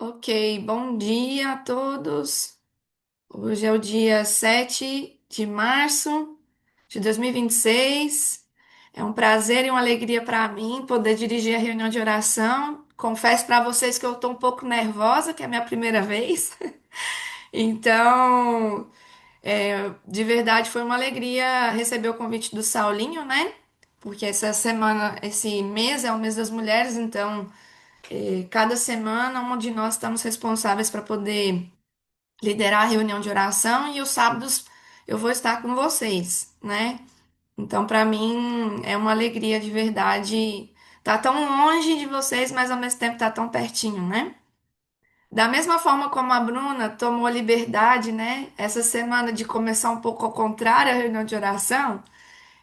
Ok, bom dia a todos. Hoje é o dia 7 de março de 2026. É um prazer e uma alegria para mim poder dirigir a reunião de oração. Confesso para vocês que eu estou um pouco nervosa, que é a minha primeira vez. Então, de verdade foi uma alegria receber o convite do Saulinho, né? Porque essa semana, esse mês é o mês das mulheres, então, cada semana uma de nós estamos responsáveis para poder liderar a reunião de oração e os sábados eu vou estar com vocês, né? Então, para mim é uma alegria de verdade estar tão longe de vocês, mas ao mesmo tempo estar tão pertinho, né? Da mesma forma como a Bruna tomou a liberdade, né, essa semana de começar um pouco ao contrário a reunião de oração,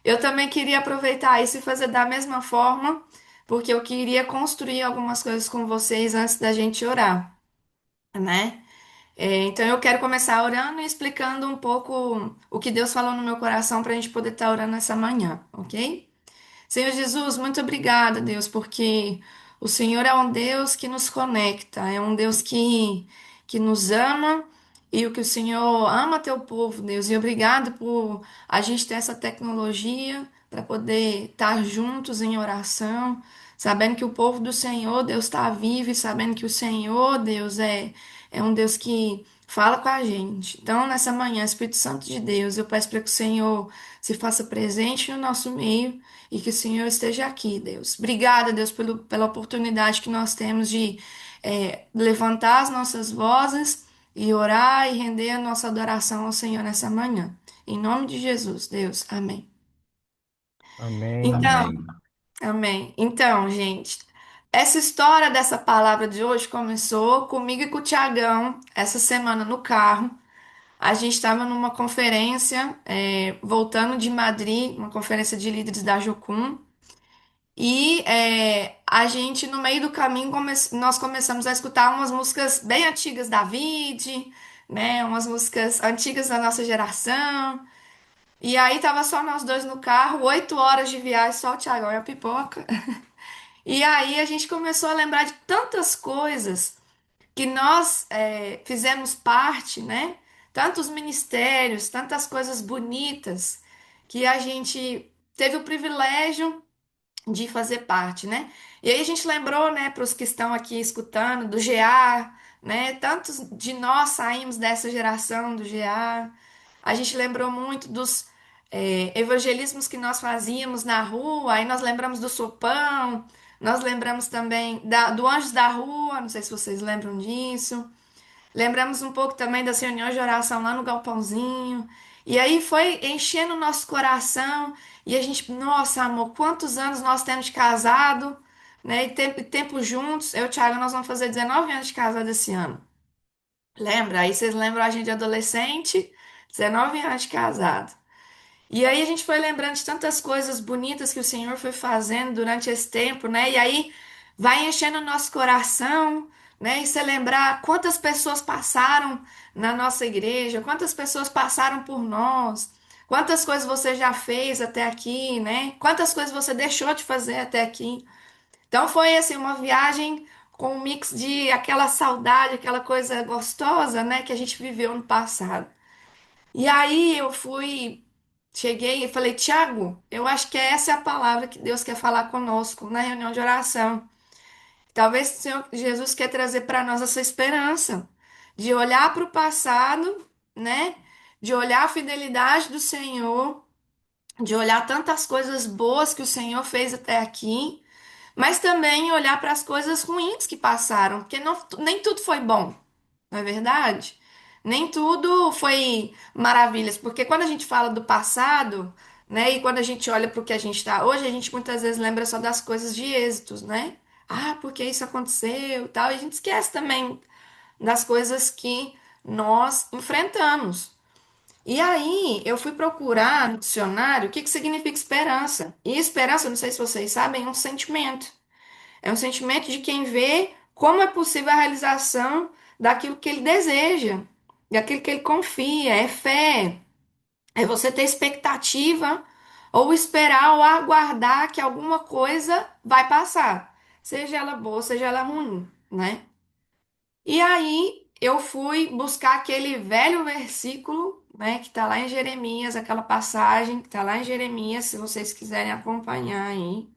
eu também queria aproveitar isso e fazer da mesma forma, porque eu queria construir algumas coisas com vocês antes da gente orar, né? Então eu quero começar orando e explicando um pouco o que Deus falou no meu coração para a gente poder estar orando essa manhã, ok? Senhor Jesus, muito obrigada, Deus, porque o Senhor é um Deus que nos conecta, é um Deus que nos ama e o que o Senhor ama teu povo, Deus. E obrigado por a gente ter essa tecnologia para poder estar juntos em oração, sabendo que o povo do Senhor, Deus, está vivo e sabendo que o Senhor, Deus, é um Deus que fala com a gente. Então, nessa manhã, Espírito Santo de Deus, eu peço para que o Senhor se faça presente no nosso meio e que o Senhor esteja aqui, Deus. Obrigada, Deus, pela oportunidade que nós temos de levantar as nossas vozes e orar e render a nossa adoração ao Senhor nessa manhã. Em nome de Jesus, Deus. Amém. Amém. Então, Amém. amém. Então, gente, essa história dessa palavra de hoje começou comigo e com o Tiagão, essa semana no carro. A gente estava numa conferência, voltando de Madrid, uma conferência de líderes da Jocum. E a gente, no meio do caminho, nós começamos a escutar umas músicas bem antigas da David, né? Umas músicas antigas da nossa geração. E aí tava só nós dois no carro, 8 horas de viagem, só o Thiagão e a pipoca. E aí a gente começou a lembrar de tantas coisas que nós fizemos parte, né? Tantos ministérios, tantas coisas bonitas que a gente teve o privilégio de fazer parte, né? E aí a gente lembrou, né, para os que estão aqui escutando, do GA, né? Tantos de nós saímos dessa geração do GA. A gente lembrou muito dos evangelismos que nós fazíamos na rua, aí nós lembramos do sopão, nós lembramos também do Anjos da Rua, não sei se vocês lembram disso. Lembramos um pouco também das reuniões de oração lá no galpãozinho. E aí foi enchendo o nosso coração. E a gente, nossa, amor, quantos anos nós temos de casado, né? E tempo juntos. Eu e o Thiago, nós vamos fazer 19 anos de casado esse ano. Lembra? Aí vocês lembram a gente de adolescente? 19 anos de casado. E aí a gente foi lembrando de tantas coisas bonitas que o Senhor foi fazendo durante esse tempo, né? E aí vai enchendo o nosso coração, né? E você lembrar quantas pessoas passaram na nossa igreja, quantas pessoas passaram por nós, quantas coisas você já fez até aqui, né? Quantas coisas você deixou de fazer até aqui. Então foi assim uma viagem com um mix de aquela saudade, aquela coisa gostosa, né, que a gente viveu no passado. E aí eu cheguei e falei, Tiago, eu acho que essa é a palavra que Deus quer falar conosco na reunião de oração. Talvez o Senhor Jesus quer trazer para nós essa esperança de olhar para o passado, né? De olhar a fidelidade do Senhor, de olhar tantas coisas boas que o Senhor fez até aqui, mas também olhar para as coisas ruins que passaram, porque nem tudo foi bom, não é verdade? Nem tudo foi maravilhas, porque quando a gente fala do passado, né, e quando a gente olha para o que a gente está hoje, a gente muitas vezes lembra só das coisas de êxitos, né? Ah, porque isso aconteceu e tal, e a gente esquece também das coisas que nós enfrentamos. E aí, eu fui procurar no dicionário o que que significa esperança. E esperança, não sei se vocês sabem, é um sentimento. É um sentimento de quem vê como é possível a realização daquilo que ele deseja, daquilo que ele confia, é fé, é você ter expectativa ou esperar ou aguardar que alguma coisa vai passar, seja ela boa, seja ela ruim, né? E aí eu fui buscar aquele velho versículo, né, que está lá em Jeremias, aquela passagem que está lá em Jeremias, se vocês quiserem acompanhar aí.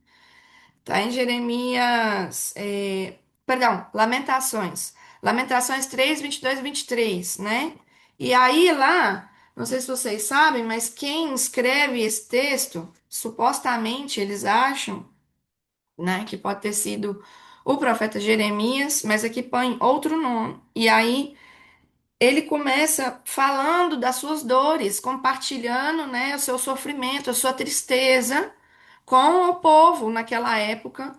Está em Jeremias, perdão, Lamentações. Lamentações 3, 22 e 23, né? E aí lá, não sei se vocês sabem, mas quem escreve esse texto, supostamente eles acham, né, que pode ter sido o profeta Jeremias, mas aqui põe outro nome. E aí ele começa falando das suas dores, compartilhando, né, o seu sofrimento, a sua tristeza com o povo naquela época,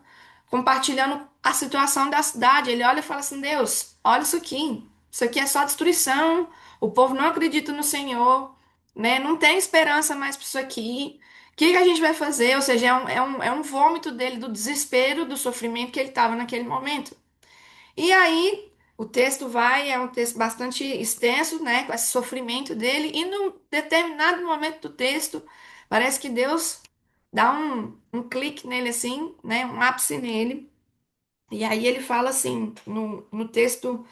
compartilhando a situação da cidade. Ele olha e fala assim: Deus, olha isso aqui é só destruição, o povo não acredita no Senhor, né, não tem esperança mais para isso aqui. O que que a gente vai fazer? Ou seja, é um vômito dele, do desespero, do sofrimento que ele estava naquele momento. E aí, o texto vai, é um texto bastante extenso, né, com esse sofrimento dele, e num determinado momento do texto, parece que Deus dá um clique nele assim, né, um ápice nele, e aí ele fala assim, no texto,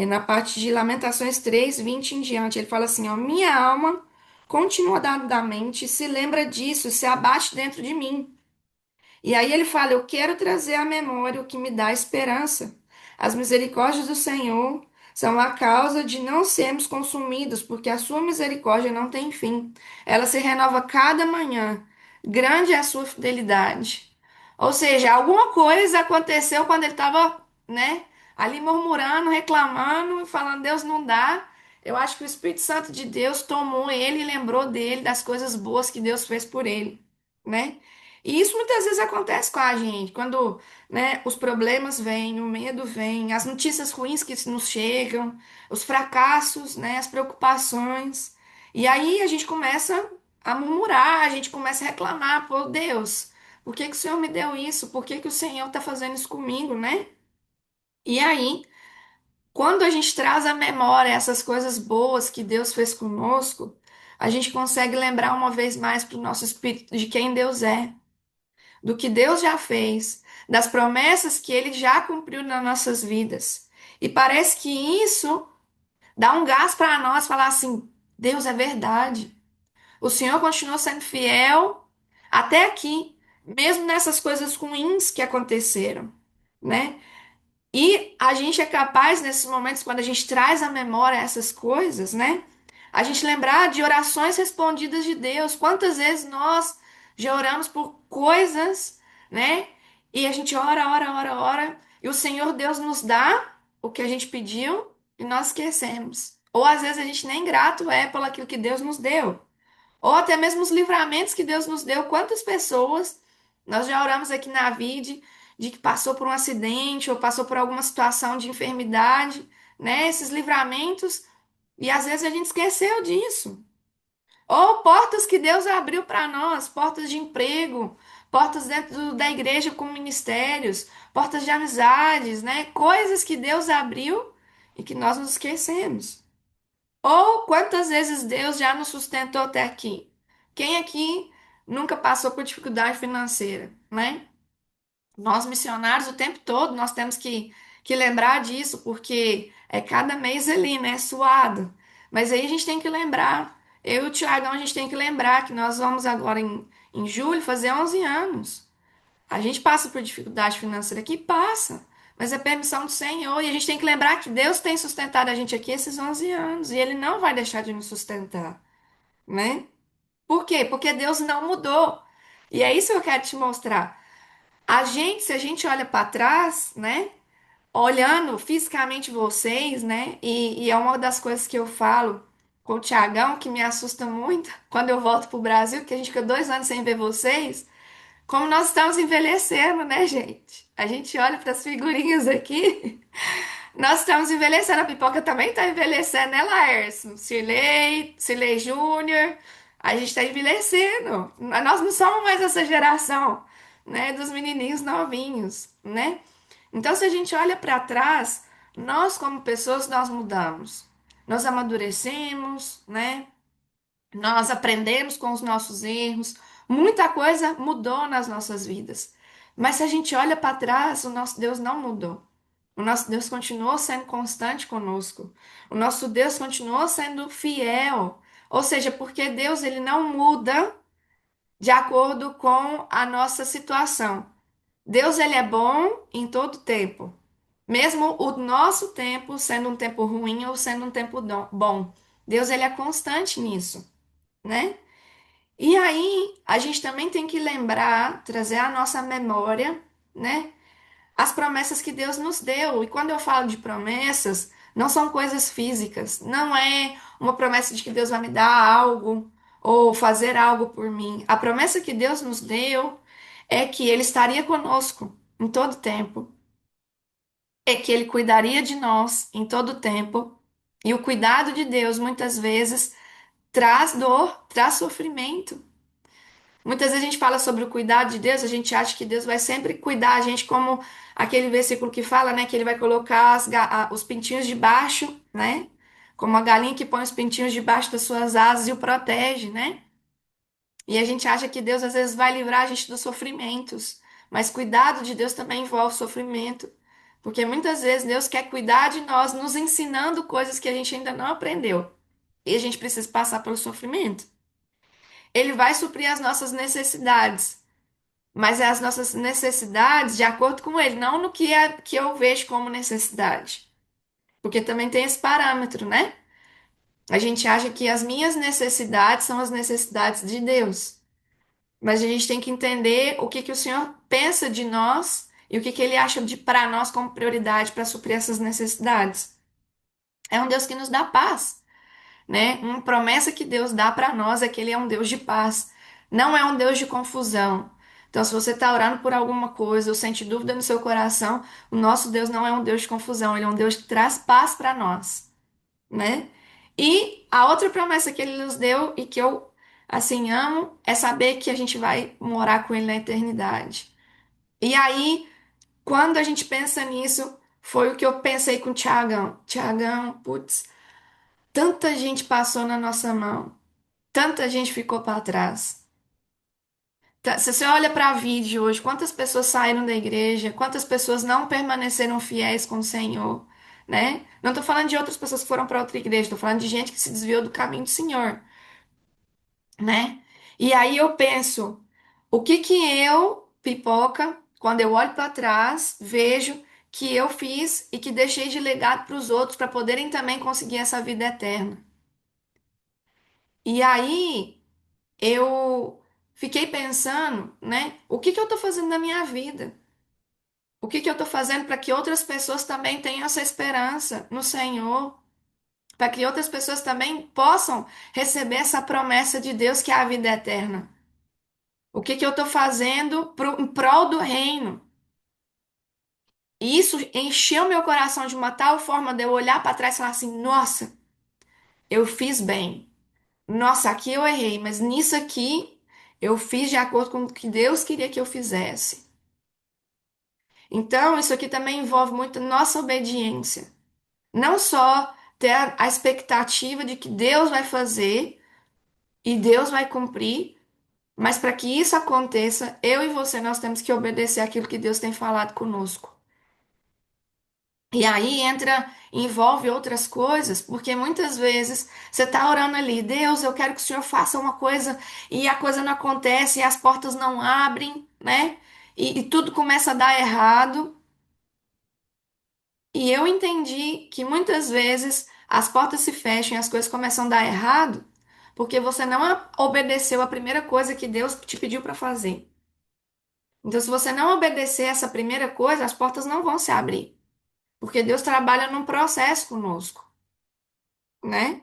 na parte de Lamentações 3, 20 em diante, ele fala assim, ó, minha alma continuadamente se lembra disso, se abate dentro de mim. E aí ele fala: Eu quero trazer à memória o que me dá esperança. As misericórdias do Senhor são a causa de não sermos consumidos, porque a sua misericórdia não tem fim. Ela se renova cada manhã. Grande é a sua fidelidade. Ou seja, alguma coisa aconteceu quando ele estava, né, ali murmurando, reclamando, falando: Deus não dá. Eu acho que o Espírito Santo de Deus tomou ele e lembrou dele das coisas boas que Deus fez por ele, né? E isso muitas vezes acontece com a gente, quando, né, os problemas vêm, o medo vem, as notícias ruins que nos chegam, os fracassos, né, as preocupações. E aí a gente começa a murmurar, a gente começa a reclamar, pô, Deus, por que que o Senhor me deu isso? Por que que o Senhor está fazendo isso comigo, né? E aí, quando a gente traz à memória essas coisas boas que Deus fez conosco, a gente consegue lembrar uma vez mais para o nosso espírito de quem Deus é, do que Deus já fez, das promessas que Ele já cumpriu nas nossas vidas. E parece que isso dá um gás para nós falar assim: Deus é verdade. O Senhor continua sendo fiel até aqui, mesmo nessas coisas ruins que aconteceram, né? E a gente é capaz, nesses momentos, quando a gente traz à memória essas coisas, né? A gente lembrar de orações respondidas de Deus. Quantas vezes nós já oramos por coisas, né? E a gente ora, ora, ora, ora, e o Senhor Deus nos dá o que a gente pediu e nós esquecemos. Ou às vezes a gente nem grato é pelo aquilo que Deus nos deu. Ou até mesmo os livramentos que Deus nos deu. Quantas pessoas nós já oramos aqui na vida de que passou por um acidente ou passou por alguma situação de enfermidade, né? Esses livramentos, e às vezes a gente esqueceu disso. Ou portas que Deus abriu para nós, portas de emprego, portas dentro da igreja com ministérios, portas de amizades, né? Coisas que Deus abriu e que nós nos esquecemos. Ou quantas vezes Deus já nos sustentou até aqui? Quem aqui nunca passou por dificuldade financeira, né? Nós missionários o tempo todo, nós temos que lembrar disso, porque é cada mês ali, né? Suado. Mas aí a gente tem que lembrar, eu e o Tiagão, a gente tem que lembrar que nós vamos agora em julho fazer 11 anos. A gente passa por dificuldade financeira aqui? Passa. Mas é permissão do Senhor. E a gente tem que lembrar que Deus tem sustentado a gente aqui esses 11 anos. E Ele não vai deixar de nos sustentar, né? Por quê? Porque Deus não mudou. E é isso que eu quero te mostrar. A gente, se a gente olha para trás, né? Olhando fisicamente vocês, né? E é uma das coisas que eu falo com o Tiagão, que me assusta muito quando eu volto pro Brasil, que a gente fica 2 anos sem ver vocês. Como nós estamos envelhecendo, né, gente? A gente olha para as figurinhas aqui. Nós estamos envelhecendo. A Pipoca também está envelhecendo, né, Laércio? Cirlei Júnior. A gente está envelhecendo. Nós não somos mais essa geração, né, dos menininhos novinhos, né? Então, se a gente olha para trás, nós como pessoas, nós mudamos. Nós amadurecemos, né? Nós aprendemos com os nossos erros, muita coisa mudou nas nossas vidas. Mas se a gente olha para trás, o nosso Deus não mudou. O nosso Deus continuou sendo constante conosco. O nosso Deus continuou sendo fiel. Ou seja, porque Deus ele não muda de acordo com a nossa situação. Deus ele é bom em todo tempo. Mesmo o nosso tempo sendo um tempo ruim ou sendo um tempo bom. Deus ele é constante nisso, né? E aí, a gente também tem que lembrar, trazer à nossa memória, né? As promessas que Deus nos deu. E quando eu falo de promessas, não são coisas físicas. Não é uma promessa de que Deus vai me dar algo ou fazer algo por mim. A promessa que Deus nos deu é que Ele estaria conosco em todo tempo. É que Ele cuidaria de nós em todo tempo. E o cuidado de Deus, muitas vezes, traz dor, traz sofrimento. Muitas vezes a gente fala sobre o cuidado de Deus, a gente acha que Deus vai sempre cuidar a gente, como aquele versículo que fala, né, que ele vai colocar os pintinhos debaixo, né? Como a galinha que põe os pintinhos debaixo das suas asas e o protege, né? E a gente acha que Deus às vezes vai livrar a gente dos sofrimentos, mas cuidado de Deus também envolve sofrimento, porque muitas vezes Deus quer cuidar de nós, nos ensinando coisas que a gente ainda não aprendeu, e a gente precisa passar pelo sofrimento. Ele vai suprir as nossas necessidades. Mas é as nossas necessidades de acordo com ele, não no que, que eu vejo como necessidade. Porque também tem esse parâmetro, né? A gente acha que as minhas necessidades são as necessidades de Deus. Mas a gente tem que entender o que que o Senhor pensa de nós e o que que ele acha de para nós como prioridade para suprir essas necessidades. É um Deus que nos dá paz, né? Uma promessa que Deus dá para nós é que Ele é um Deus de paz, não é um Deus de confusão. Então, se você está orando por alguma coisa ou sente dúvida no seu coração, o nosso Deus não é um Deus de confusão, Ele é um Deus que traz paz para nós, né? E a outra promessa que Ele nos deu e que eu, assim, amo é saber que a gente vai morar com Ele na eternidade. E aí, quando a gente pensa nisso, foi o que eu pensei com o Tiagão. Tiagão, putz, tanta gente passou na nossa mão. Tanta gente ficou para trás. Se você olha para a vida de hoje, quantas pessoas saíram da igreja, quantas pessoas não permaneceram fiéis com o Senhor, né? Não estou falando de outras pessoas que foram para outra igreja, estou falando de gente que se desviou do caminho do Senhor, né? E aí eu penso, o que que eu, pipoca, quando eu olho para trás, vejo que eu fiz e que deixei de legado para os outros para poderem também conseguir essa vida eterna. E aí eu fiquei pensando, né? O que que eu estou fazendo na minha vida? O que que eu estou fazendo para que outras pessoas também tenham essa esperança no Senhor? Para que outras pessoas também possam receber essa promessa de Deus que é a vida eterna? O que que eu estou fazendo em prol do reino? E isso encheu meu coração de uma tal forma de eu olhar para trás e falar assim: nossa, eu fiz bem. Nossa, aqui eu errei, mas nisso aqui eu fiz de acordo com o que Deus queria que eu fizesse. Então, isso aqui também envolve muito nossa obediência. Não só ter a expectativa de que Deus vai fazer e Deus vai cumprir, mas para que isso aconteça, eu e você, nós temos que obedecer aquilo que Deus tem falado conosco. E aí envolve outras coisas, porque muitas vezes você está orando ali, Deus, eu quero que o Senhor faça uma coisa e a coisa não acontece, e as portas não abrem, né? E tudo começa a dar errado. E eu entendi que muitas vezes as portas se fecham e as coisas começam a dar errado porque você não obedeceu a primeira coisa que Deus te pediu para fazer. Então, se você não obedecer essa primeira coisa, as portas não vão se abrir, porque Deus trabalha num processo conosco, né?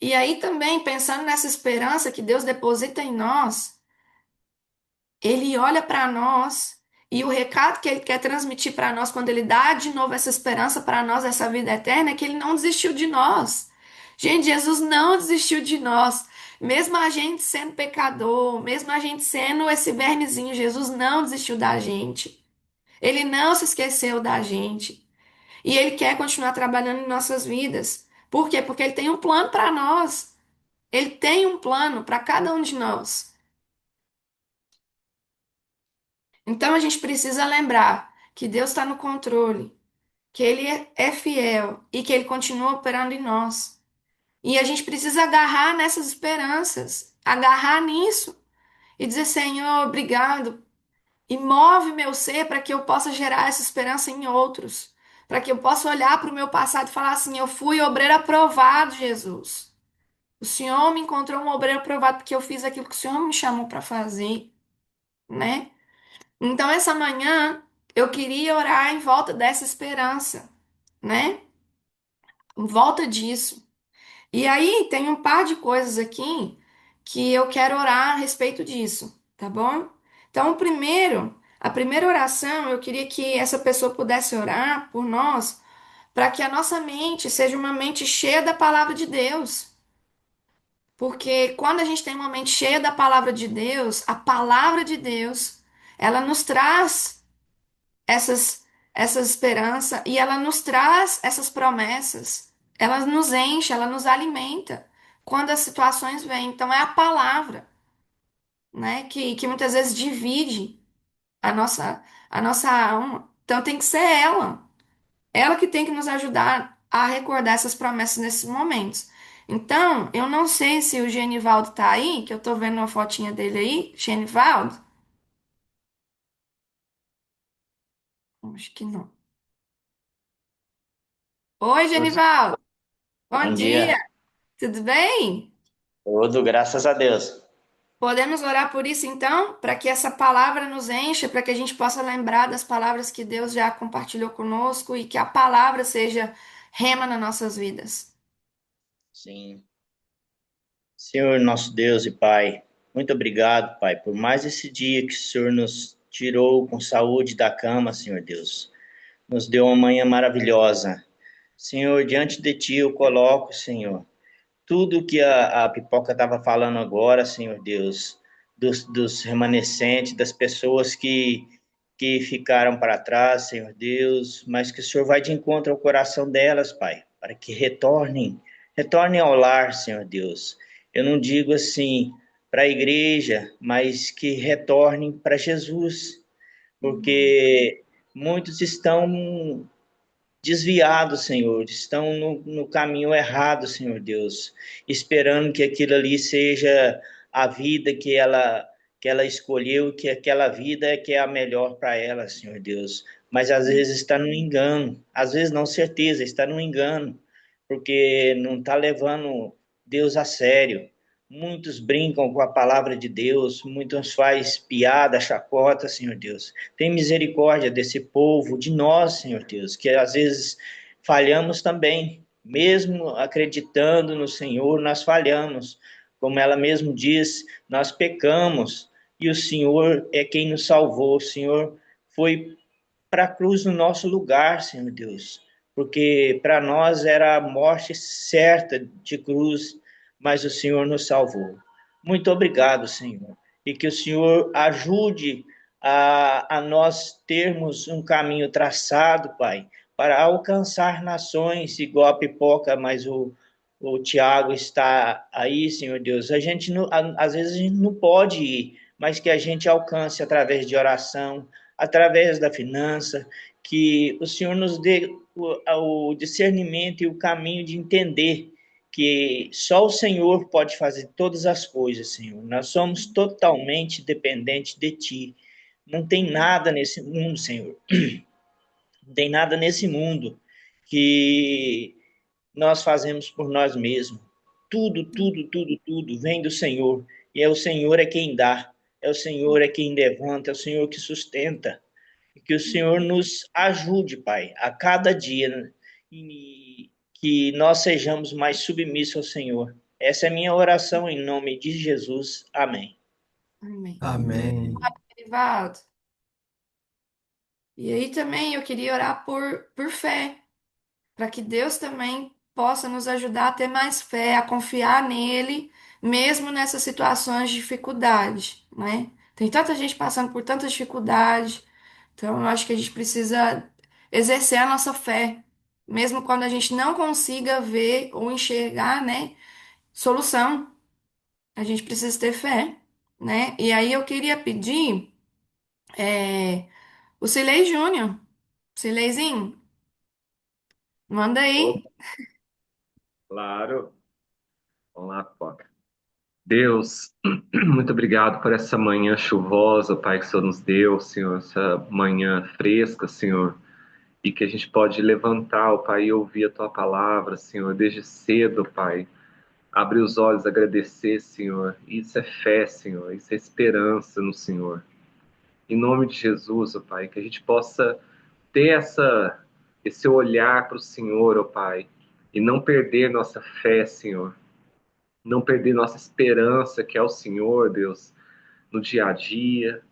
E aí também, pensando nessa esperança que Deus deposita em nós, ele olha para nós e o recado que ele quer transmitir para nós quando ele dá de novo essa esperança para nós, essa vida eterna, é que ele não desistiu de nós. Gente, Jesus não desistiu de nós. Mesmo a gente sendo pecador, mesmo a gente sendo esse vermezinho, Jesus não desistiu da gente. Ele não se esqueceu da gente. E ele quer continuar trabalhando em nossas vidas. Por quê? Porque ele tem um plano para nós. Ele tem um plano para cada um de nós. Então a gente precisa lembrar que Deus está no controle, que Ele é fiel e que Ele continua operando em nós. E a gente precisa agarrar nessas esperanças, agarrar nisso e dizer: Senhor, obrigado. E move meu ser para que eu possa gerar essa esperança em outros, para que eu possa olhar para o meu passado e falar assim: eu fui obreiro aprovado, Jesus. O Senhor me encontrou um obreiro aprovado porque eu fiz aquilo que o Senhor me chamou para fazer, né? Então, essa manhã eu queria orar em volta dessa esperança, né? Em volta disso. E aí tem um par de coisas aqui que eu quero orar a respeito disso, tá bom? Então, a primeira oração, eu queria que essa pessoa pudesse orar por nós, para que a nossa mente seja uma mente cheia da palavra de Deus. Porque quando a gente tem uma mente cheia da palavra de Deus, a palavra de Deus, ela nos traz essa esperança e ela nos traz essas promessas. Ela nos enche, ela nos alimenta quando as situações vêm. Então é a palavra, né, que muitas vezes divide a nossa alma. Então tem que ser ela que tem que nos ajudar a recordar essas promessas nesses momentos. Então, eu não sei se o Genivaldo tá aí, que eu tô vendo uma fotinha dele aí. Genivaldo? Acho que não. Oi, Genivaldo. Bom Bom dia. dia. Tudo bem? Tudo, graças a Deus. Podemos orar por isso então, para que essa palavra nos encha, para que a gente possa lembrar das palavras que Deus já compartilhou conosco e que a palavra seja rema nas nossas vidas. Sim. Senhor, nosso Deus e Pai, muito obrigado, Pai, por mais esse dia que o Senhor nos tirou com saúde da cama, Senhor Deus. Nos deu uma manhã maravilhosa. Senhor, diante de Ti eu coloco, Senhor, tudo que a Pipoca estava falando agora, Senhor Deus, dos remanescentes, das pessoas que ficaram para trás, Senhor Deus, mas que o Senhor vai de encontro ao coração delas, Pai, para que retornem ao lar, Senhor Deus. Eu não digo assim para a igreja, mas que retornem para Jesus, Amém. porque muitos estão desviados, Senhor, estão no caminho errado, Senhor Deus, esperando que aquilo ali seja a vida que ela escolheu, que aquela vida é que é a melhor para ela, Senhor Deus. Mas às vezes está no engano, às vezes não certeza, está no engano, porque não está levando Deus a sério. Muitos brincam com a palavra de Deus, muitos faz piada, chacota, Senhor Deus. Tem misericórdia desse povo, de nós, Senhor Deus, que às vezes falhamos também. Mesmo acreditando no Senhor, nós falhamos. Como ela mesmo diz, nós pecamos e o Senhor é quem nos salvou. O Senhor foi para a cruz no nosso lugar, Senhor Deus, porque para nós era a morte certa de cruz, mas o Senhor nos salvou. Muito obrigado, Senhor, e que o Senhor ajude a nós termos um caminho traçado, Pai, para alcançar nações igual a Pipoca, mas o Tiago está aí, Senhor Deus. A gente não, às vezes a gente não pode ir, mas que a gente alcance através de oração, através da finança, que o Senhor nos dê o discernimento e o caminho de entender que só o Senhor pode fazer todas as coisas, Senhor. Nós somos totalmente dependentes de Ti. Não tem nada nesse mundo, Senhor. Não tem nada nesse mundo que nós fazemos por nós mesmos. Tudo vem do Senhor. E é o Senhor é quem dá. É o Senhor é quem levanta. É o Senhor que sustenta. E que o Senhor nos ajude, Pai, a cada dia, né? E que nós sejamos mais submissos ao Senhor. Essa é a minha oração em nome de Jesus. Amém. Amém. Amém. Genivaldo. E aí também eu queria orar por fé, para que Deus também possa nos ajudar a ter mais fé, a confiar nele, mesmo nessas situações de dificuldade, né? Tem tanta gente passando por tanta dificuldade, então eu acho que a gente precisa exercer a nossa fé, mesmo quando a gente não consiga ver ou enxergar, né, solução, a gente precisa ter fé, né? E aí eu queria pedir o Silei Júnior. Sileizinho, manda aí. Opa, claro. Vamos lá, Foca. Deus, muito obrigado por essa manhã chuvosa, Pai, que o Senhor nos deu, Senhor, essa manhã fresca, Senhor, e que a gente pode levantar, ó Pai, e ouvir a Tua palavra, Senhor, desde cedo, Pai. Abrir os olhos, agradecer, Senhor. Isso é fé, Senhor, isso é esperança no Senhor. Em nome de Jesus, ó Pai, que a gente possa ter esse olhar para o Senhor, ó Pai, e não perder nossa fé, Senhor, não perder nossa esperança, que é o Senhor, Deus, no dia a dia,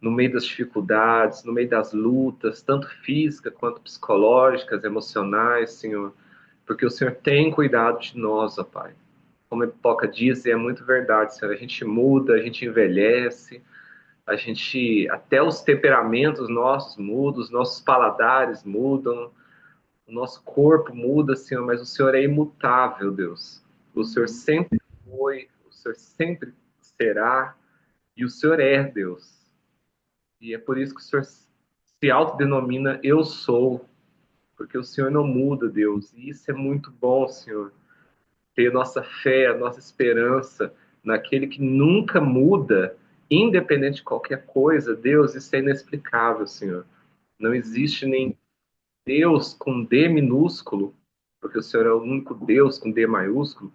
no meio das dificuldades, no meio das lutas, tanto físicas quanto psicológicas, emocionais, Senhor, porque o Senhor tem cuidado de nós, ó Pai. Como a Pipoca diz, e é muito verdade, Senhor, a gente muda, a gente envelhece, a gente, até os temperamentos nossos mudam, os nossos paladares mudam, o nosso corpo muda, Senhor, mas o Senhor é imutável, Deus. O Senhor Uhum. sempre foi, o Senhor sempre será, e o Senhor é Deus. E é por isso que o Senhor se autodenomina Eu Sou, porque o Senhor não muda, Deus. E isso é muito bom, Senhor. Ter nossa fé, a nossa esperança naquele que nunca muda, independente de qualquer coisa, Deus, isso é inexplicável, Senhor. Não existe nem Deus com D minúsculo, porque o Senhor é o único Deus com D maiúsculo.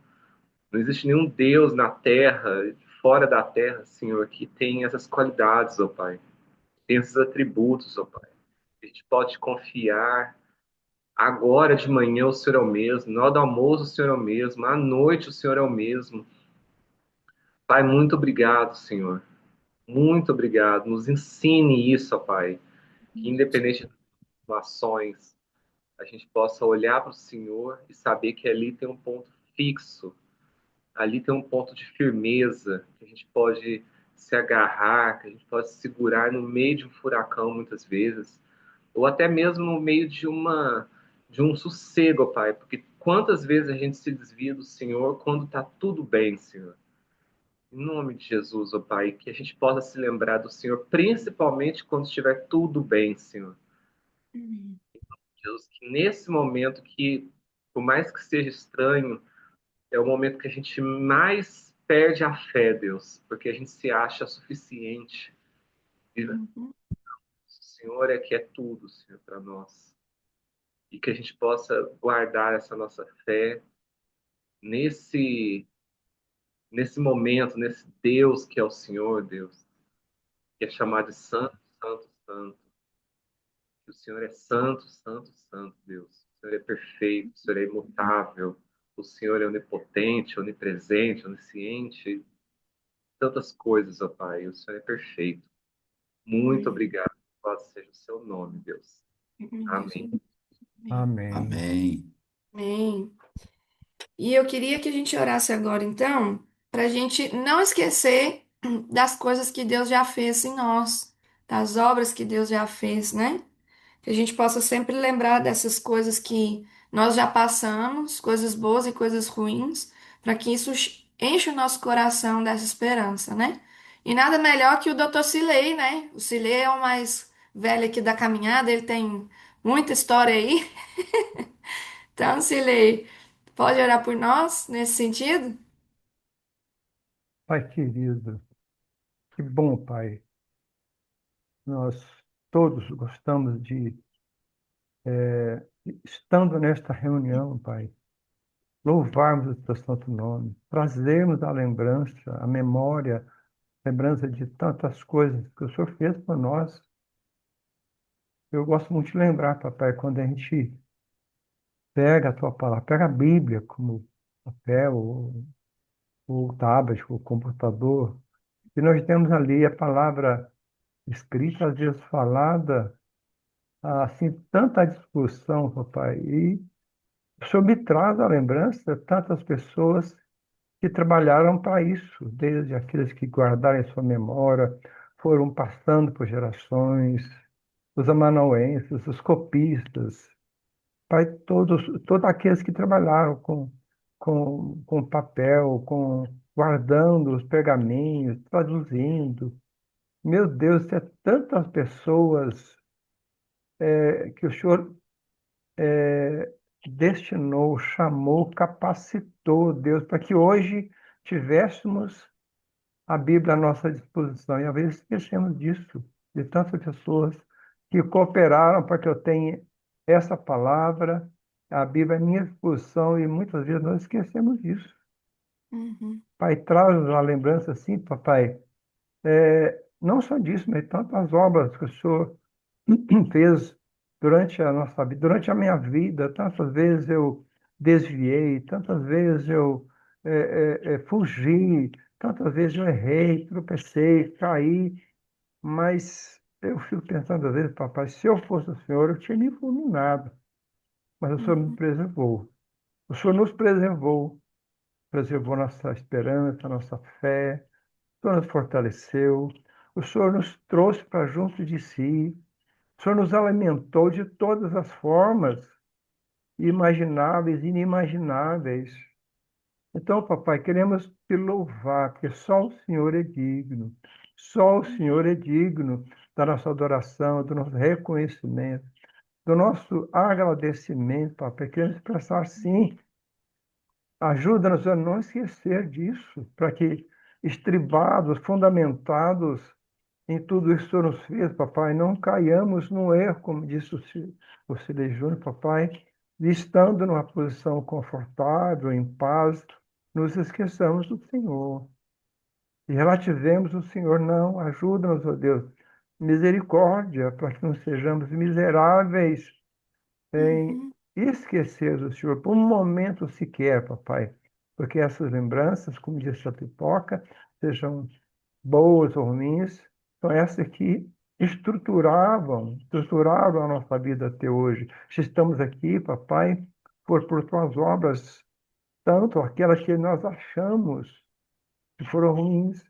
Não existe nenhum Deus na terra, fora da terra, Senhor, que tem essas qualidades, ó Pai. Tem esses atributos, ó Pai. A gente pode confiar. Agora de manhã o Senhor é o mesmo, na hora do almoço o Senhor é o mesmo, à noite o Senhor é o mesmo. Pai, muito obrigado, Senhor. Muito obrigado. Nos ensine isso, ó Pai. Que independente das situações, a gente possa olhar para o Senhor e saber que ali tem um ponto fixo, ali tem um ponto de firmeza, que a gente pode se agarrar, que a gente pode se segurar no meio de um furacão muitas vezes, ou até mesmo no meio de um sossego, Pai, porque quantas vezes a gente se desvia do Senhor quando está tudo bem, Senhor. Em nome de Jesus, ó Pai, que a gente possa se lembrar do Senhor, principalmente quando estiver tudo bem, Senhor. Uhum. Deus, que nesse momento que, por mais que seja estranho, é o momento que a gente mais perde a fé, Deus, porque a gente se acha suficiente. E o Uhum. Senhor é que é tudo, Senhor, para nós. E que a gente possa guardar essa nossa fé nesse nesse momento, nesse Deus que é o Senhor, Deus, que é chamado de Santo, Santo, Santo. Que o Senhor é santo, santo, santo, Deus. O Senhor é perfeito, o Senhor é imutável, o Senhor é onipotente, onipresente, onisciente, tantas coisas, ó Pai. O Senhor é perfeito. Muito Amém. obrigado. Louvado seja o seu nome, Deus. Amém, Amém. Jesus. Amém. Amém. Amém. Amém. E eu queria que a gente orasse agora, então, para a gente não esquecer das coisas que Deus já fez em nós, das obras que Deus já fez, né? Que a gente possa sempre lembrar dessas coisas que nós já passamos, coisas boas e coisas ruins, para que isso enche o nosso coração dessa esperança, né? E nada melhor que o Dr. Cilei, né? O Cilei é o mais velho aqui da caminhada, ele tem muita história aí. Então, Cilei, pode orar por nós nesse sentido? Pai querido, que bom, Pai. Nós todos gostamos de, estando nesta reunião, Pai, louvarmos o teu santo nome, trazermos a lembrança, a memória, lembrança de tantas coisas que o Senhor fez por nós. Eu gosto muito de lembrar, papai, quando a gente pega a tua palavra, pega a Bíblia como papel, ou tablet, ou computador, e nós temos ali a palavra escrita, às vezes falada, assim, tanta discussão, papai, e o Senhor me traz à lembrança tantas pessoas que trabalharam para isso, desde aqueles que guardaram em sua memória, foram passando por gerações, os amanuenses, os copistas, pai, todos aqueles que trabalharam com papel, guardando os pergaminhos, traduzindo. Meu Deus, é tantas pessoas que o Senhor destinou, chamou, capacitou, Deus, para que hoje tivéssemos a Bíblia à nossa disposição. E às vezes esquecemos disso, de tantas pessoas que cooperaram para que eu tenha essa palavra, a Bíblia à minha disposição, e muitas vezes nós esquecemos disso. Uhum. Pai, traz uma lembrança assim, papai, não só disso, mas tantas obras que o Senhor fez durante a nossa vida, durante a minha vida. Tantas vezes eu desviei, tantas vezes eu fugi, tantas vezes eu errei, tropecei, caí, mas eu fico pensando às vezes, papai, se eu fosse o Senhor, eu tinha me fulminado, mas o Senhor me Uhum. preservou. O Senhor nos preservou, preservou nossa esperança, nossa fé, o Senhor nos fortaleceu, o Senhor nos trouxe para junto de si, o Senhor nos alimentou de todas as formas imagináveis e inimagináveis. Então, papai, queremos te louvar, porque só o Senhor é digno. Só o Senhor é digno da nossa adoração, do nosso reconhecimento, do nosso agradecimento, papai. Queremos expressar sim. Ajuda-nos a não esquecer disso, para que, estribados, fundamentados em tudo isso que o Senhor nos fez, papai, não caiamos no erro, como disse o Cid Júnior, papai, de estando numa posição confortável, em paz, nos esqueçamos do Senhor e relativemos o Senhor. Não, ajuda-nos, ó Deus, misericórdia, para que não sejamos miseráveis em Uhum. esquecer do Senhor por um momento sequer, papai, porque essas lembranças, como disse a pipoca, sejam boas ou ruins, são essas que estruturaram a nossa vida até hoje. Se estamos aqui, papai, por tuas obras, tanto aquelas que nós achamos que foram ruins,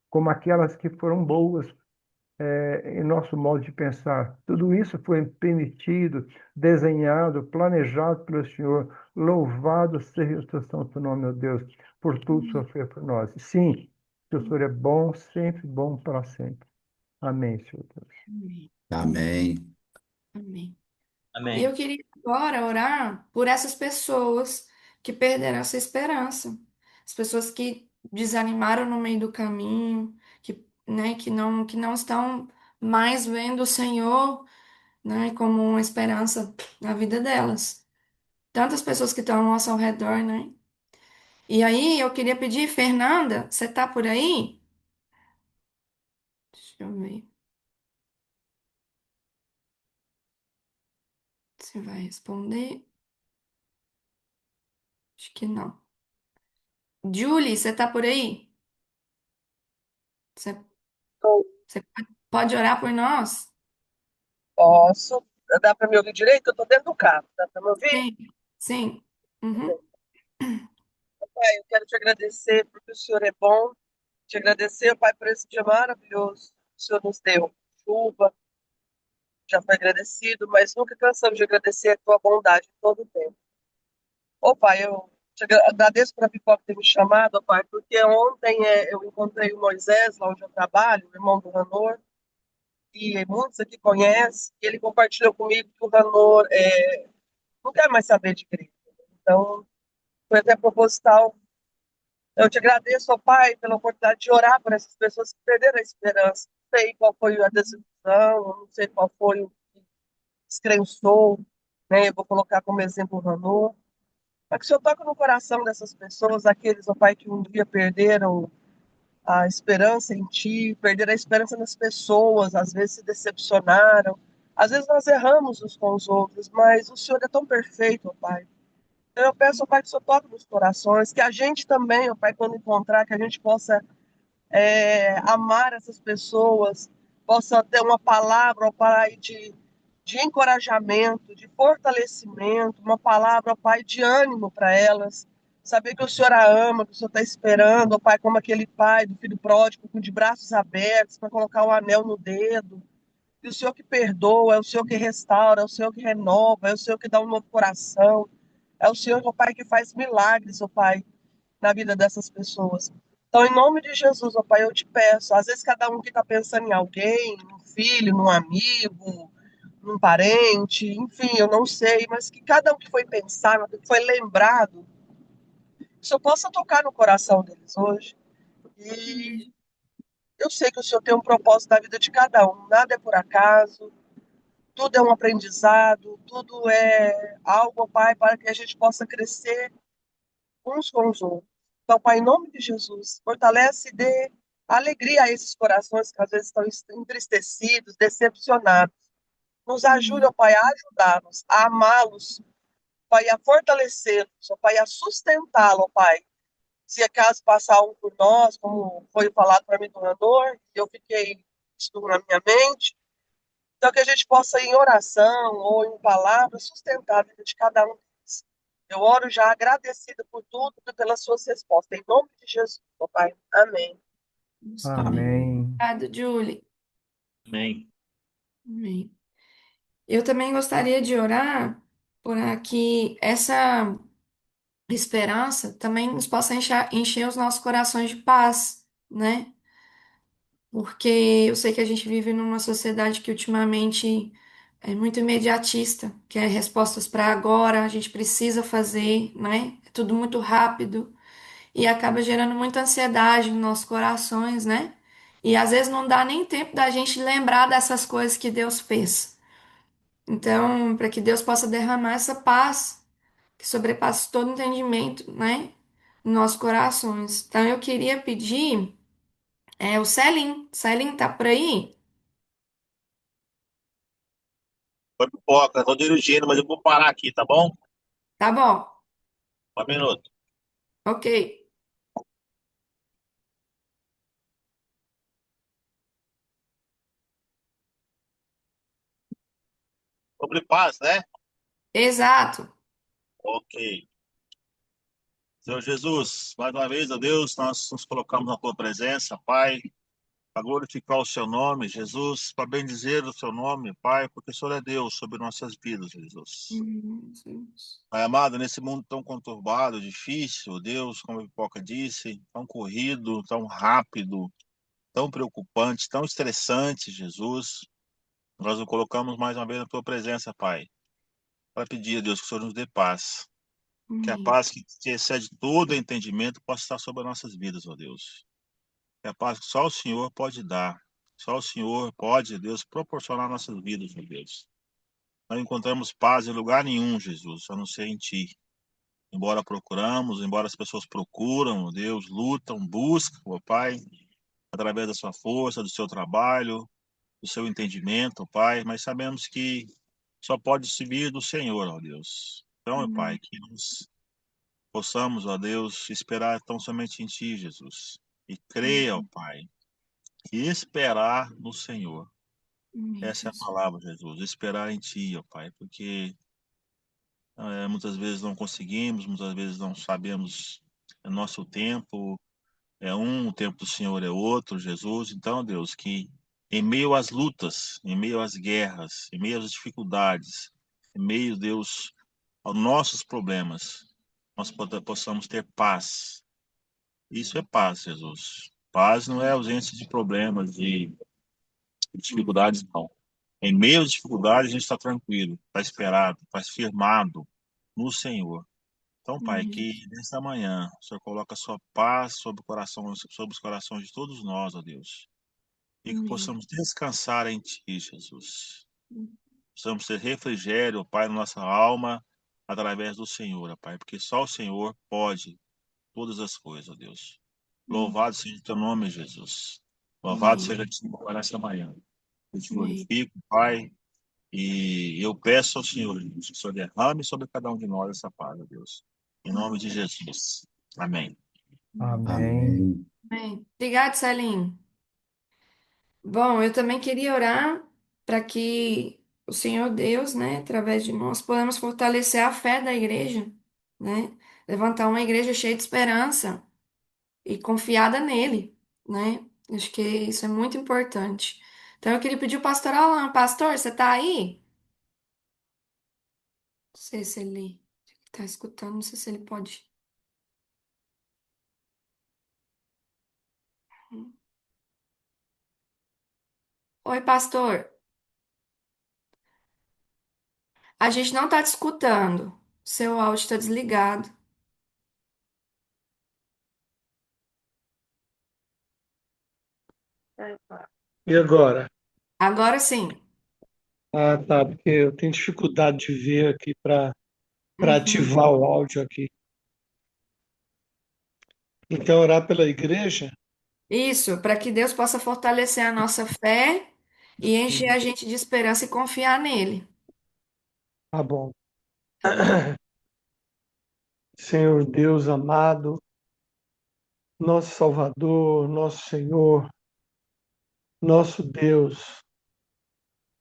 como aquelas que foram boas, em nosso modo de pensar. Tudo isso foi permitido, desenhado, planejado pelo Senhor. Louvado seja o teu santo nome, meu Deus, por tudo sofrer por nós. Sim, o Senhor é bom, sempre bom para sempre. Amém, Senhor Deus. Amém. Amém. Amém. E eu Amém. queria agora orar por essas pessoas que perderam essa esperança, as pessoas que desanimaram no meio do caminho, que não estão mais vendo o Senhor, né, como uma esperança na vida delas. Tantas pessoas que estão ao nosso redor, né? E aí eu queria pedir, Fernanda, você tá por aí? Deixa eu ver se vai responder. Acho que não. Julie, você tá por aí? Você, Então, você pode orar por nós? posso. Dá para me ouvir direito? Eu estou dentro do carro. Dá para me ouvir? Sim, sim. Uhum, Pai, eu quero te agradecer porque o Senhor é bom. Te agradecer, Pai, por esse dia maravilhoso. O Senhor nos deu chuva, já foi agradecido, mas nunca cansamos de agradecer a tua bondade em todo o tempo. Ô, Pai, eu te agradeço por a Pipoca ter me chamado, ó, Pai, porque ontem eu encontrei o Moisés, lá onde eu trabalho, o irmão do Ranor, e muitos aqui conhecem, e ele compartilhou comigo que o Ranor não quer mais saber de Cristo. Então, foi até proposital. Eu te agradeço, ó Pai, pela oportunidade de orar por essas pessoas que perderam a esperança. Não sei qual foi a desilusão, não sei qual foi o que descrençou, né? Eu vou colocar como exemplo o Ranu. Mas que o Senhor toque no coração dessas pessoas, aqueles, ó Pai, que um dia perderam a esperança em Ti, perderam a esperança nas pessoas, às vezes se decepcionaram. Às vezes nós erramos uns com os outros, mas o Senhor é tão perfeito, ó Pai. Então eu peço, ó Pai, que o Senhor toque nos corações, que a gente também, ó Pai, quando encontrar, que a gente possa amar essas pessoas, possa ter uma palavra, ó Pai, de encorajamento, de fortalecimento, uma palavra, ó Pai, de ânimo para elas. Saber que o Senhor a ama, que o Senhor está esperando, ó Pai, como aquele pai do filho pródigo, com de braços abertos, para colocar o anel no dedo. E o Senhor que perdoa, é o Senhor que restaura, é o Senhor que renova, é o Senhor que dá um novo coração. É o Senhor, ó Pai, que faz milagres, ó Pai, na vida dessas pessoas. Então, em nome de Jesus, ó Pai, eu te peço. Às vezes cada um que está pensando em alguém, num filho, num amigo, num parente, enfim, eu não sei, mas que cada um que foi pensar, que foi lembrado, que eu possa tocar no coração deles hoje. E Amém. eu sei que o Senhor tem um propósito na vida de cada um, nada é por acaso, tudo é um aprendizado, tudo é algo, Pai, para que a gente possa crescer uns com os outros. Então, Pai, em nome de Jesus, fortalece e dê alegria a esses corações que às vezes estão entristecidos, decepcionados. Nos ajude, ó Amém. Pai, a ajudá-los, a amá-los, Pai, a fortalecê-los, ó Pai, a sustentá-lo, ó Pai. Se acaso passar um por nós, como foi falado para mim do Randor, eu fiquei isso na minha mente, então que a gente possa, em oração ou em palavras, sustentar a vida de cada um deles. Eu oro já agradecida por tudo e pelas suas respostas. Em nome de Jesus, ó Pai. Amém. Amém. Obrigada, Julie. Amém. Amém. Eu também gostaria de orar para que essa esperança também nos possa encher os nossos corações de paz, né? Porque eu sei que a gente vive numa sociedade que ultimamente é muito imediatista, quer respostas para agora, a gente precisa fazer, né? É tudo muito rápido e acaba gerando muita ansiedade nos nossos corações, né? E às vezes não dá nem tempo da gente lembrar dessas coisas que Deus fez. Então, para que Deus possa derramar essa paz que sobrepassa todo entendimento, né? Nos nossos corações. Então, eu queria pedir o Celim. Celim, tá por aí? Foi pipoca, tô dirigindo, mas eu vou parar aqui, tá bom? Tá bom. Um minuto. Ok. Sobre paz, né? Exato. Ok. Senhor Jesus, mais uma vez, ó Deus, nós nos colocamos na tua presença, Pai, para glorificar o seu nome, Jesus, para bendizer o seu nome, Pai, porque o Senhor é Deus sobre nossas vidas, Jesus. Jesus. Pai amado, nesse mundo tão conturbado, difícil, Deus, como a Pipoca disse, tão corrido, tão rápido, tão preocupante, tão estressante, Jesus, nós nos colocamos mais uma vez na tua presença, Pai, para pedir a Deus que o Senhor nos dê paz. Que a Amém. paz que excede todo entendimento possa estar sobre as nossas vidas, ó Deus. Que a paz que só o Senhor pode dar. Só o Senhor pode, Deus, proporcionar nossas vidas, ó Deus. Não encontramos paz em lugar nenhum, Jesus, a não ser em Ti. Embora procuramos, embora as pessoas procuram, ó Deus, lutam, buscam, ó Pai, através da sua força, do seu trabalho, do seu entendimento, ó Pai, mas sabemos que só pode se vir do Senhor, ó Deus. Então, ó Pai, Amém. que nos possamos, ó Deus, esperar tão somente em Ti, Jesus. E creia, ó Pai, que esperar no Senhor. Amém, Essa é a Jesus. palavra, Jesus. Esperar em Ti, ó Pai, porque muitas vezes não conseguimos, muitas vezes não sabemos o nosso tempo. É um, o tempo do Senhor é outro, Jesus. Então, Deus, que em meio às lutas, em meio às guerras, em meio às dificuldades, em meio, Deus, aos nossos problemas, nós possamos ter paz. Isso é paz, Jesus. Paz não é ausência de problemas, de dificuldades, não. Em meio às dificuldades, a gente está tranquilo, está esperado, está firmado no Senhor. Então, Pai, Amém, que Jesus. nesta manhã o Senhor coloque a sua paz sobre o coração, sobre os corações de todos nós, ó Deus, e que Amém. possamos descansar em Ti, Jesus. Possamos ter refrigério, ó Pai, na nossa alma, através do Senhor, ó Pai, porque só o Senhor pode todas as coisas, ó Deus. Amém. Louvado seja o teu nome, Jesus. Louvado Amém. seja o Senhor nessa manhã. Eu te Amém. glorifico, Pai, e eu peço ao Senhor, Jesus, que o Senhor derrame sobre cada um de nós essa paz, ó Deus. Em nome de Jesus. Amém. Amém. Amém. Amém. Obrigado, Celim. Bom, eu também queria orar para que o Senhor Deus, né, através de nós, podamos fortalecer a fé da igreja, né? Levantar uma igreja cheia de esperança e confiada nele, né? Acho que isso é muito importante. Então eu queria pedir o pastor Alan, pastor, você tá aí? Não sei se ele tá escutando, não sei se ele pode. Oi, pastor. A gente não tá te escutando. Seu áudio está desligado. E agora? Agora sim. Ah, tá, porque eu tenho dificuldade de ver aqui para Uhum. ativar o áudio aqui. Então, orar pela igreja? Isso, para que Deus possa fortalecer a nossa fé e encher a gente de esperança e confiar nele. Tá bom. Tá bom? Senhor Deus amado, nosso Salvador, nosso Senhor, nosso Deus,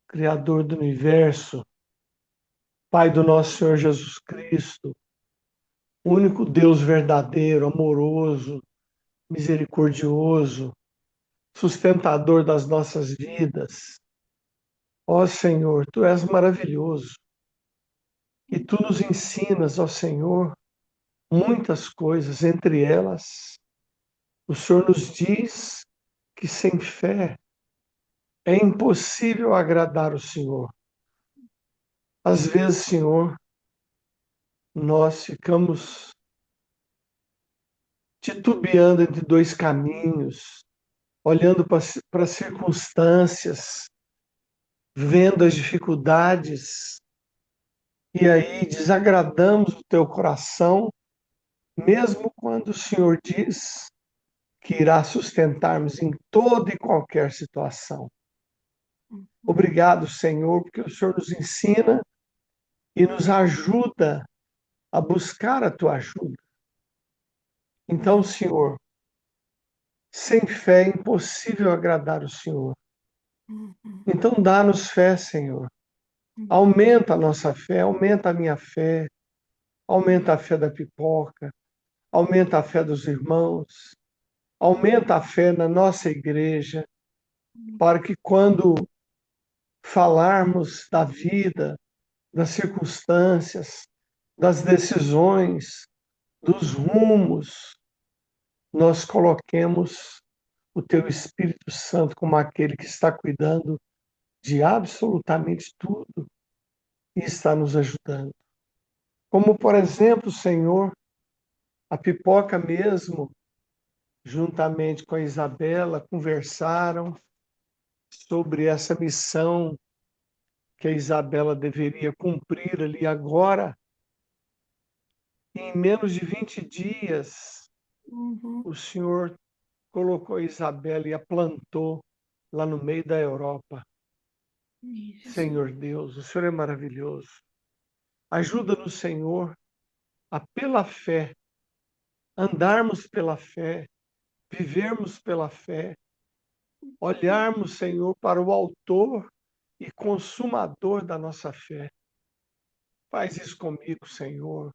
Criador do universo, Pai do nosso Senhor Jesus Cristo, único Deus verdadeiro, amoroso, misericordioso, sustentador das nossas vidas. Ó Senhor, tu és maravilhoso e tu nos ensinas, ó Senhor, muitas coisas, entre elas, o Senhor nos diz que sem fé é impossível agradar o Senhor. Às vezes, Senhor, nós ficamos titubeando entre dois caminhos, olhando para as circunstâncias, vendo as dificuldades, e aí desagradamos o teu coração, mesmo quando o Senhor diz que irá sustentar-nos em toda e qualquer situação. Obrigado, Senhor, porque o Senhor nos ensina e nos ajuda a buscar a tua ajuda. Então, Senhor, sem fé é impossível agradar o Senhor. Então, dá-nos fé, Senhor. Aumenta a nossa fé, aumenta a minha fé, aumenta a fé da pipoca, aumenta a fé dos irmãos, aumenta a fé na nossa igreja, para que quando falarmos da vida, das circunstâncias, das decisões, dos rumos, nós coloquemos o teu Espírito Santo como aquele que está cuidando de absolutamente tudo e está nos ajudando. Como, por exemplo, Senhor, a pipoca mesmo, juntamente com a Isabela, conversaram sobre essa missão que a Isabela deveria cumprir ali agora. Em menos de 20 dias, Uhum. o Senhor colocou a Isabela e a plantou lá no meio da Europa. Jesus. Senhor Deus, o Senhor é maravilhoso. Ajuda-nos, Senhor, a pela fé, andarmos pela fé, vivermos pela fé, olharmos, Senhor, para o autor e consumador da nossa fé. Faz isso comigo, Senhor.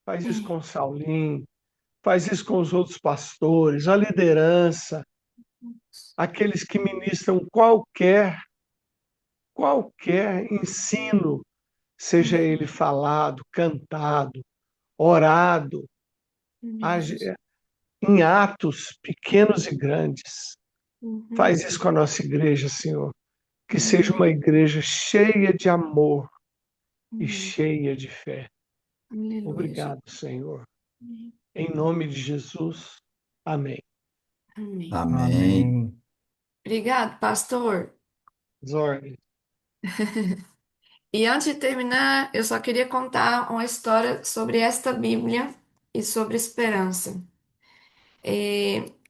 Faz isso com o Saulinho. Faz isso com os outros pastores, a liderança, aqueles que ministram qualquer ensino, seja ele falado, cantado, orado, Jesus. em atos pequenos e grandes. Uhum. Faz isso com a nossa igreja, Senhor. Que seja Amém. uma igreja cheia de amor e Amém. cheia de fé. Aleluia, Jesus. Obrigado, Senhor. Em nome de Jesus. Amém. Amém. Amém. Amém. Obrigado, pastor. Zorg. E antes de terminar, eu só queria contar uma história sobre esta Bíblia e sobre esperança.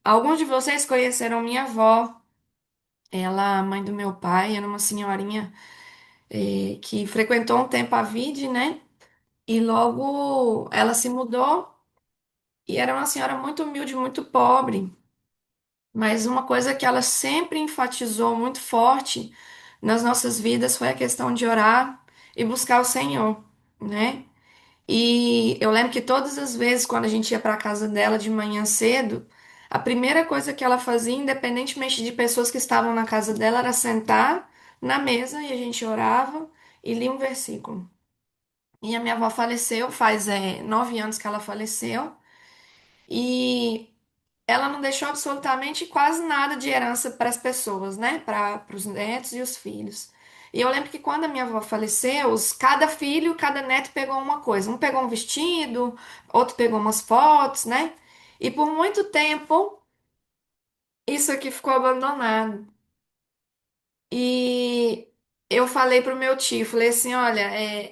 Alguns de vocês conheceram minha avó. Ela, mãe do meu pai, era uma senhorinha, que frequentou um tempo a vide, né? E logo ela se mudou e era uma senhora muito humilde, muito pobre. Mas uma coisa que ela sempre enfatizou muito forte nas nossas vidas foi a questão de orar e buscar o Senhor, né? E eu lembro que todas as vezes quando a gente ia para a casa dela de manhã cedo, a primeira coisa que ela fazia, independentemente de pessoas que estavam na casa dela, era sentar na mesa e a gente orava e lia um versículo. E a minha avó faleceu, faz 9 anos que ela faleceu, e ela não deixou absolutamente quase nada de herança para as pessoas, né? Para os netos e os filhos. E eu lembro que quando a minha avó faleceu, cada filho, cada neto pegou uma coisa. Um pegou um vestido, outro pegou umas fotos, né? E por muito tempo, isso aqui ficou abandonado. E eu falei pro meu tio, falei assim, olha,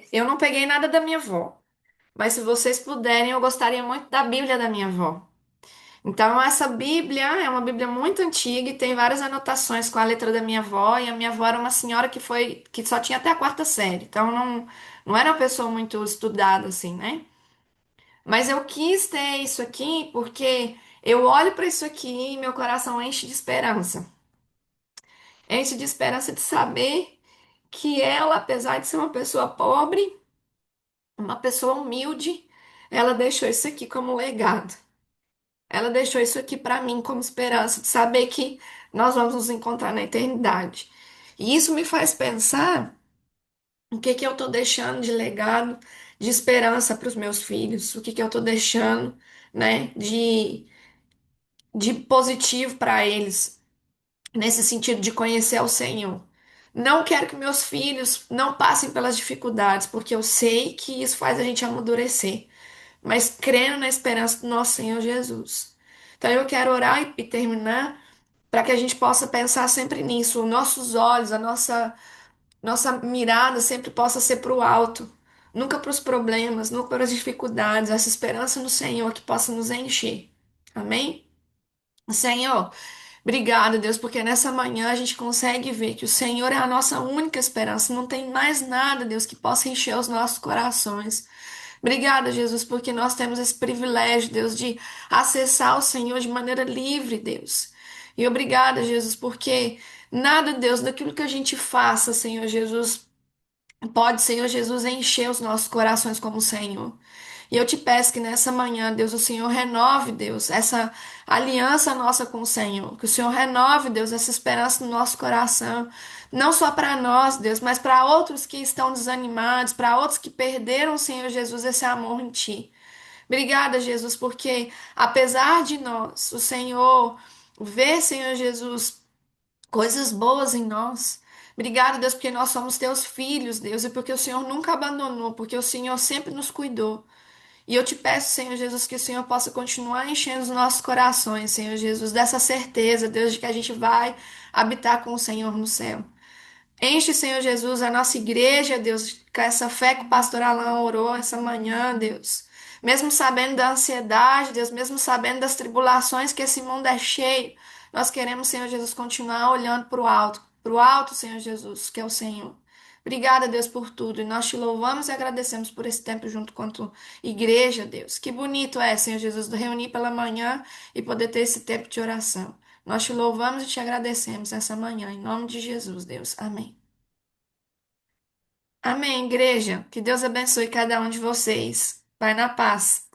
eu não peguei nada da minha avó, mas se vocês puderem, eu gostaria muito da Bíblia da minha avó. Então, essa Bíblia é uma Bíblia muito antiga e tem várias anotações com a letra da minha avó. E a minha avó era uma senhora que só tinha até a quarta série. Então, não era uma pessoa muito estudada assim, né? Mas eu quis ter isso aqui porque eu olho para isso aqui e meu coração enche de esperança. Enche de esperança de saber que ela, apesar de ser uma pessoa pobre, uma pessoa humilde, ela deixou isso aqui como legado. Ela deixou isso aqui para mim como esperança de saber que nós vamos nos encontrar na eternidade. E isso me faz pensar o que que eu estou deixando de legado, de esperança para os meus filhos, o que que eu estou deixando, né, de positivo para eles, nesse sentido de conhecer ao Senhor. Não quero que meus filhos não passem pelas dificuldades, porque eu sei que isso faz a gente amadurecer, mas crendo na esperança do nosso Senhor Jesus. Então eu quero orar e terminar para que a gente possa pensar sempre nisso, os nossos olhos, a nossa mirada sempre possa ser para o alto, nunca para os problemas, nunca para as dificuldades, essa esperança no Senhor que possa nos encher. Amém? Senhor, obrigada, Deus, porque nessa manhã a gente consegue ver que o Senhor é a nossa única esperança, não tem mais nada, Deus, que possa encher os nossos corações. Obrigada, Jesus, porque nós temos esse privilégio, Deus, de acessar o Senhor de maneira livre, Deus. E obrigada, Jesus, porque nada, Deus, daquilo que a gente faça, Senhor Jesus, pode, Senhor Jesus, encher os nossos corações como o Senhor. E eu te peço que nessa manhã, Deus, o Senhor renove, Deus, essa aliança nossa com o Senhor. Que o Senhor renove, Deus, essa esperança no nosso coração. Não só para nós, Deus, mas para outros que estão desanimados, para outros que perderam, Senhor Jesus, esse amor em Ti. Obrigada, Jesus, porque apesar de nós, o Senhor vê, Senhor Jesus, coisas boas em nós. Obrigada, Deus, porque nós somos teus filhos, Deus, e porque o Senhor nunca abandonou, porque o Senhor sempre nos cuidou. E eu te peço, Senhor Jesus, que o Senhor possa continuar enchendo os nossos corações, Senhor Jesus, dessa certeza, Deus, de que a gente vai habitar com o Senhor no céu. Enche, Senhor Jesus, a nossa igreja, Deus, com essa fé que o pastor Alain orou essa manhã, Deus. Mesmo sabendo da ansiedade, Deus, mesmo sabendo das tribulações que esse mundo é cheio, nós queremos, Senhor Jesus, continuar olhando para o alto, Senhor Jesus, que é o Senhor. Obrigada, Deus, por tudo. E nós te louvamos e agradecemos por esse tempo junto quanto igreja, Deus. Que bonito é, Senhor Jesus, reunir pela manhã e poder ter esse tempo de oração. Nós te louvamos e te agradecemos essa manhã, em nome de Jesus, Deus. Amém. Amém, igreja. Que Deus abençoe cada um de vocês. Vai na paz.